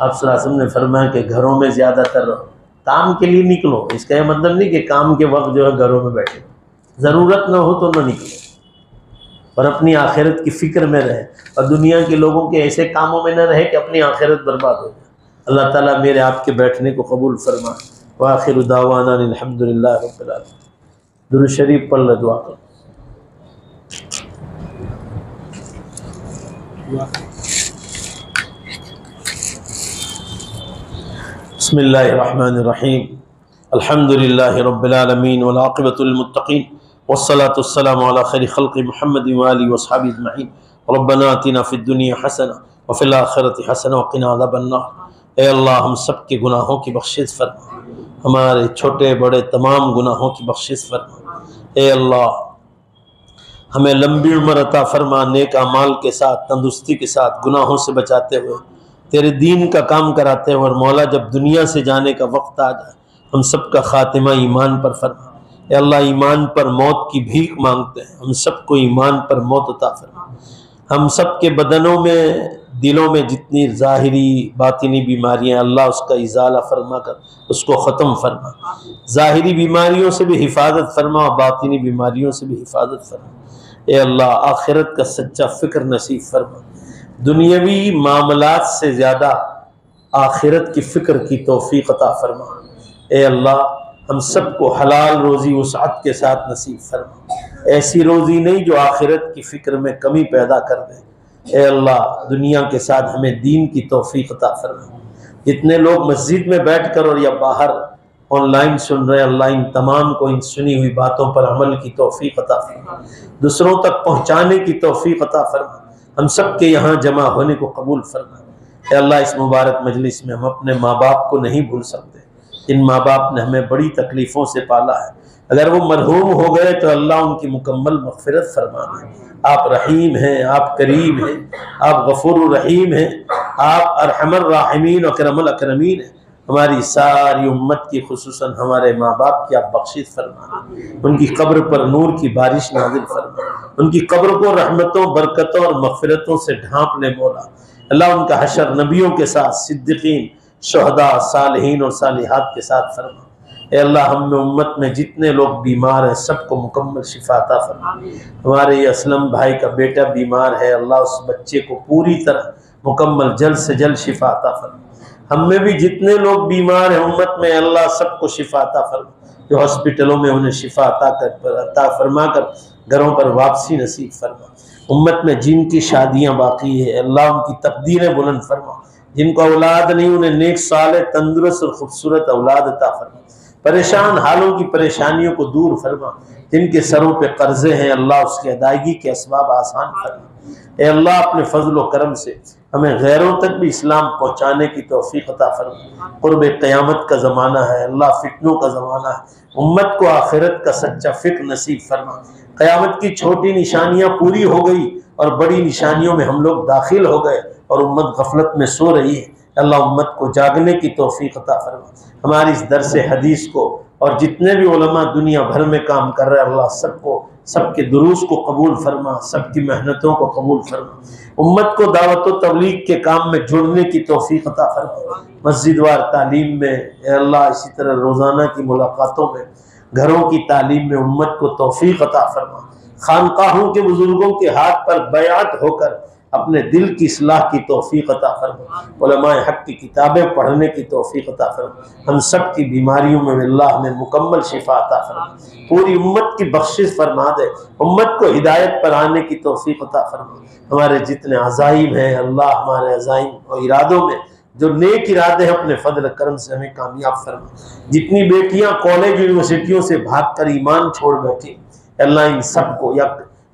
आप सल्लल्लाहु अलैहि वसल्लम ने फरमाया कि घरों में ज़्यादातर रहो, काम के लिए निकलो। इसका यह मतलब नहीं कि काम के वक्त जो है घरों में बैठे, ज़रूरत ना हो तो ना निकलो, और अपनी आखिरत की फ़िक्र में रहे और दुनिया के लोगों के ऐसे कामों में न रहे कि अपनी आखिरत बर्बाद हो जाए। अल्लाह ताला मेरे आपके बैठने को कबूल फरमा। व आखिरु दावाना अल्हम्दुलिल्लाह रब्बिल आलमीन। दुरूद शरीफ पढ़ लो, दुआ करो। बिस्मिल्लाहिर्रहमानिर्रहीम। अल्हम्दुलिल्लाहि रब्बिल आलमीन वल आक़िबतु लिल मुत्तक़ीन वस्सलातु वस्सलामु अला खैरि खल्क़ि मुहम्मदिन व आलिहि व अस्हाबिहि अजमईन। रब्बना आतिना फ़िद दुनिया हसना व फ़िल आख़िरति हसना व क़िना अज़ाबन नार। ए अल्लाह, हम सब के गुनाहों की बख्शिश फरमा, हमारे छोटे बड़े तमाम गुनाहों की बख्शिश फरमा। ए अल्लाह, हमें लंबी उम्र अता फरमा, नेक अमाल के साथ, तंदुरुस्ती के साथ, गुनाहों से बचाते हुए तेरे दीन का काम कराते हैं। और मौला जब दुनिया से जाने का वक्त आ जाए हम सब का खातिमा ईमान पर फरमा। या अल्लाह ईमान पर मौत की भीख मांगते हैं, हम सबको ईमान पर मौत अता फरमा। हम सब के बदनों में दिलों में जितनी ज़ाहिरी बातिनी बीमारियां अल्लाह उसका इजाला फरमा कर उसको ख़त्म फरमा। ज़ाहिरी बीमारियों से भी हिफाजत फरमा और बातिनी बीमारियों से भी हिफाजत फरमा। ए अल्लाह आखिरत का सच्चा फ़िक्र नसीब फरमा। दुनियावी मामलात से ज़्यादा आखिरत की फ़िक्र की तौफ़ीक़ अता फरमा। ए अल्लाह हम सबको हलाल रोज़ी वसाअत के साथ नसीब फरमा। ऐसी रोज़ी नहीं जो आखिरत की फ़िक्र में कमी पैदा कर दे। ए अल्लाह दुनिया के साथ हमें दीन की तौफ़ीक़ अता फरमा। जितने लोग मस्जिद में बैठ कर और या बाहर ऑनलाइन सुन रहे, अल्लाह इन तमाम को इन सुनी हुई बातों पर अमल की तौफ़ीक़ अता फरमा, दूसरों तक पहुँचाने की तौफ़ीक़ अता फरमा। हम सब के यहाँ जमा होने को कबूल फरमा। ए अल्लाह इस मुबारक मजलिस में हम अपने माँ बाप को नहीं भूल सकते। इन माँ बाप ने हमें बड़ी तकलीफ़ों से पाला है। अगर वो मरहूम हो गए तो अल्लाह उनकी मुकम्मल मग़फ़िरत फरमा दें। आप रहीम हैं, आप करीम हैं, आप गफ़ूर रहीम हैं, आप अरहमर राहिमीन और अकरमुल अकरमीन हैं। हमारी सारी उम्मत की खुसूसन हमारे माँ बाप की आप बख्शिश फरमा। उनकी कब्र पर नूर की बारिश नाज़िल फरमा। उनकी कब्र को रहमतों बरकतों और मग़फ़िरतों से ढाँप ले मौला। अल्लाह उनका हशर नबियों के साथ, सिद्दीक़ीन, शुहदा, सालिहीन और सालिहात के साथ फरमा। ए अल्लाह हम में उम्मत में जितने लोग बीमार हैं सबको मुकम्मल शिफा अता फरमा। हमारे ये असलम भाई का बेटा बीमार है, अल्लाह उस बच्चे को पूरी तरह मुकम्मल जल्द से जल्द शिफा अता फरमा। हम में भी जितने लोग बीमार हैं उम्मत में अल्लाह सबको शिफा अता फरमा। जो हॉस्पिटलों में उन्हें शिफा अता फरमा कर घरों पर वापसी नसीब फरमा। उम्मत में जिनकी शादियाँ बाकी है अल्लाह उनकी तकदीरें बुलंद फरमा। जिनको औलाद नहीं उन्हें नेक साले तंदुरुस्त और खूबसूरत औलाद अता फरमा। परेशान हालों की परेशानियों को दूर फरमा। जिनके सरों पे कर्जे हैं अल्लाह उसकी अदायगी के असबाब आसान फरमा। ए अल्लाह अपने फजल व करम से हमें गैरों तक भी इस्लाम पहुँचाने की तौफ़ीक़ अता फरमा। क़ुर्ब क़यामत का ज़माना है अल्लाह, फितनों का ज़माना है। उम्मत को आखिरत का सच्चा फ़िक्र नसीब फरमा। क़यामत की छोटी निशानियाँ पूरी हो गई और बड़ी निशानियों में हम लोग दाखिल हो गए और उम्मत गफलत में सो रही है। अल्लाह उम्मत को जागने की तौफ़ीक़ अता फरमा। हमारी इस दर्स हदीस को और जितने भी उलमा दुनिया भर में काम कर रहे हैं अल्लाह सबको, सबके दुरूस को कबूल फरमा, सबकी मेहनतों को कबूल फरमा। उम्मत को दावत व तबलीग के काम में जुड़ने की तौफ़ीक़ अता फरमा। मस्जिदवार तालीम में अल्लाह, इसी तरह रोज़ाना की मुलाकातों में, घरों की तालीम में उम्मत को तौफ़ीक़ अता फरमा। खानकाहों के बुजुर्गों के हाथ पर बैआत होकर अपने दिल की इस्लाह की तौफ़ीक़ अता फरमा। उलमाए हक़ की किताबें पढ़ने की तौफ़ीक़ अता फरमा। हम सब की बीमारियों में अल्लाह हमें मुकम्मल शिफा अता फरमा। पूरी उम्मत की बख्शिश फरमा दे। उम्मत को हिदायत पर आने की तौफ़ीक़ अता फरमा। हमारे जितने अज़ाइम हैं अल्लाह, हमारे अज़ाइम और इरादों में जो नेक इरादे हैं अपने फजल करम से हमें कामयाब फरमा। जितनी बेटियां कॉलेज यूनिवर्सिटियों से भाग कर ईमान छोड़ बैठी अल्लाह इन सबको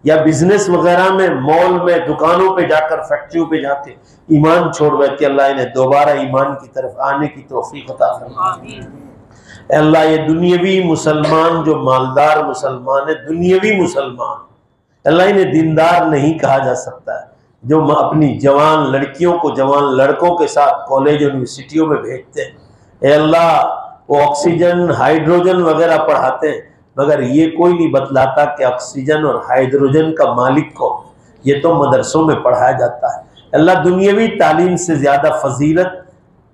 या बिजनेस वगैरह में, मॉल में, दुकानों पे जाकर, फैक्ट्रियों पे जाके ईमान छोड़ बैठे अल्लाह इन्हें दोबारा ईमान की तरफ आने की तौफ़ीक़ अता फरमा। अल्लाह ये दुनियावी मुसलमान जो मालदार मुसलमान है, दुनियावी मुसलमान, अल्लाह इन्हें दीनदार नहीं कहा जा सकता है। जो अपनी जवान लड़कियों को जवान लड़कों के साथ कॉलेज यूनिवर्सिटियों में भेजते हैं अल्लाह, वो ऑक्सीजन हाइड्रोजन वगैरह पढ़ाते हैं मगर ये कोई नहीं बतलाता कि ऑक्सीजन और हाइड्रोजन का मालिक को, ये तो मदरसों में पढ़ाया जाता है। अल्लाह दुनियावी तालीम से ज़्यादा फजीलत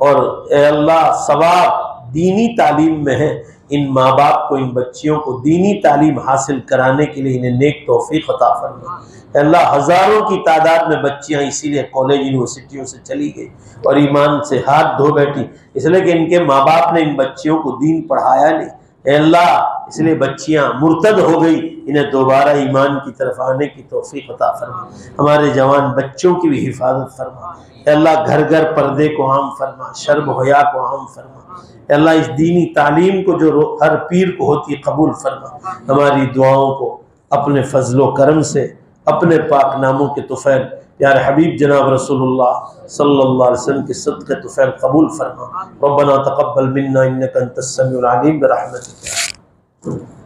और अल्लाह सवाब दीनी तालीम में है। इन माँ बाप को, इन बच्चियों को दीनी तालीम हासिल कराने के लिए इन्हें नेक तौफ़ीक़ अता फरमा। अल्लाह हज़ारों की तादाद में बच्चियाँ इसीलिए कॉलेज यूनिवर्सिटियों से चली गई और ईमान से हाथ धो बैठी, इसलिए कि इनके माँ बाप ने इन बच्चियों को दीन पढ़ाया नहीं। अल्लाह इसलिए बच्चियाँ मुर्तद हो गई, इन्हें दोबारा ईमान की तरफ आने की तौफ़ीक़ अता फरमा। हमारे जवान बच्चों की भी हिफाजत फरमा। अल्लाह घर घर पर्दे को आम फरमा, शर्म हया को आम फरमा। अल्लाह इस दीनी तालीम को जो हर पीर को होती है कबूल फरमा। हमारी दुआओं को अपने फजलो करम से, अपने पाक नामों के तुफ़ैल यार हबीब जनाब रसूलुल्लाह सल्लल्लाहु अलैहि वसल्लम के सदक़े तुफ़ैल कबूल फरमा। रब्बना तक़ब्बल मिन्ना इन्नका अंतस समीउल अलीम बिरहमतिक।